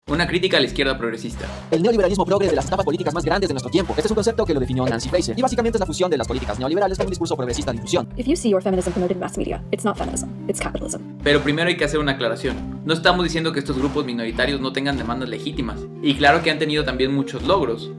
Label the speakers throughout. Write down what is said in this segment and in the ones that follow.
Speaker 1: Una crítica a la izquierda progresista.
Speaker 2: El neoliberalismo progre de las etapas políticas más grandes de nuestro tiempo. Este es un concepto que lo definió Nancy Fraser. Y básicamente es la fusión de las políticas neoliberales con un discurso progresista de inclusión.
Speaker 3: If you see your feminism promoted in mass media, it's not feminism, it's capitalism.
Speaker 1: Pero primero hay que hacer una aclaración. No estamos diciendo que estos grupos minoritarios no tengan demandas legítimas. Y claro que han tenido también muchos logros,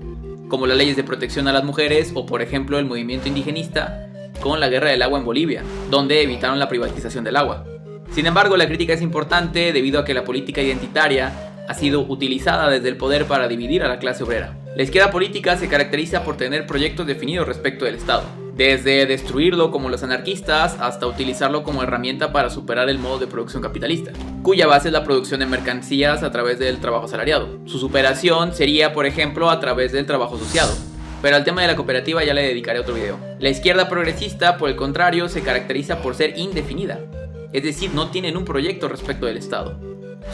Speaker 1: como las leyes de protección a las mujeres o por ejemplo el movimiento indigenista con la guerra del agua en Bolivia, donde evitaron la privatización del agua. Sin embargo, la crítica es importante debido a que la política identitaria ha sido utilizada desde el poder para dividir a la clase obrera. La izquierda política se caracteriza por tener proyectos definidos respecto del Estado, desde destruirlo como los anarquistas hasta utilizarlo como herramienta para superar el modo de producción capitalista, cuya base es la producción de mercancías a través del trabajo asalariado. Su superación sería, por ejemplo, a través del trabajo asociado. Pero al tema de la cooperativa ya le dedicaré otro video. La izquierda progresista, por el contrario, se caracteriza por ser indefinida, es decir, no tienen un proyecto respecto del Estado.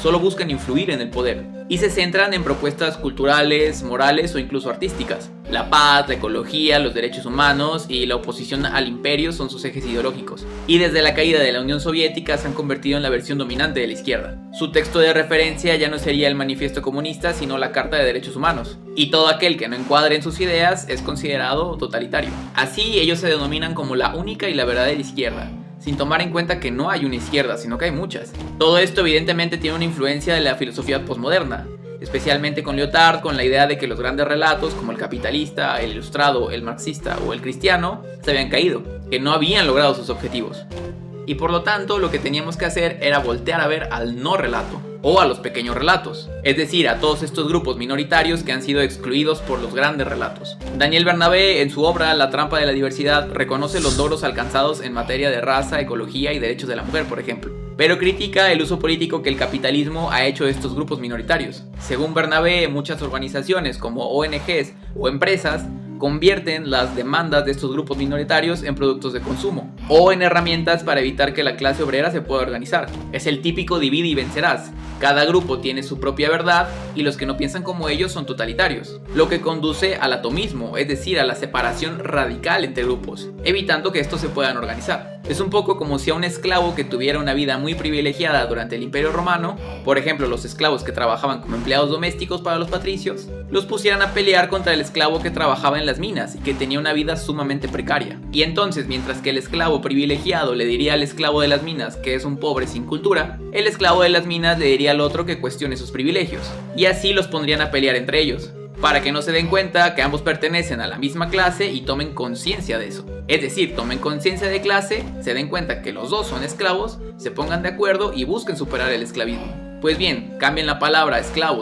Speaker 1: Solo buscan influir en el poder y se centran en propuestas culturales, morales o incluso artísticas. La paz, la ecología, los derechos humanos y la oposición al imperio son sus ejes ideológicos. Y desde la caída de la Unión Soviética se han convertido en la versión dominante de la izquierda. Su texto de referencia ya no sería el Manifiesto Comunista, sino la Carta de Derechos Humanos. Y todo aquel que no encuadre en sus ideas es considerado totalitario. Así ellos se denominan como la única y la verdadera izquierda, sin tomar en cuenta que no hay una izquierda, sino que hay muchas. Todo esto evidentemente tiene una influencia de la filosofía posmoderna, especialmente con Lyotard, con la idea de que los grandes relatos como el capitalista, el ilustrado, el marxista o el cristiano se habían caído, que no habían logrado sus objetivos. Y por lo tanto lo que teníamos que hacer era voltear a ver al no relato, o a los pequeños relatos, es decir, a todos estos grupos minoritarios que han sido excluidos por los grandes relatos. Daniel Bernabé, en su obra La trampa de la diversidad, reconoce los logros alcanzados en materia de raza, ecología y derechos de la mujer, por ejemplo, pero critica el uso político que el capitalismo ha hecho de estos grupos minoritarios. Según Bernabé, muchas organizaciones como ONGs o empresas convierten las demandas de estos grupos minoritarios en productos de consumo o en herramientas para evitar que la clase obrera se pueda organizar. Es el típico divide y vencerás. Cada grupo tiene su propia verdad y los que no piensan como ellos son totalitarios, lo que conduce al atomismo, es decir, a la separación radical entre grupos, evitando que estos se puedan organizar. Es un poco como si a un esclavo que tuviera una vida muy privilegiada durante el Imperio Romano, por ejemplo los esclavos que trabajaban como empleados domésticos para los patricios, los pusieran a pelear contra el esclavo que trabajaba en las minas y que tenía una vida sumamente precaria. Y entonces, mientras que el esclavo privilegiado le diría al esclavo de las minas que es un pobre sin cultura, el esclavo de las minas le diría al otro que cuestione sus privilegios, y así los pondrían a pelear entre ellos, para que no se den cuenta que ambos pertenecen a la misma clase y tomen conciencia de eso. Es decir, tomen conciencia de clase, se den cuenta que los dos son esclavos, se pongan de acuerdo y busquen superar el esclavismo. Pues bien, cambien la palabra esclavo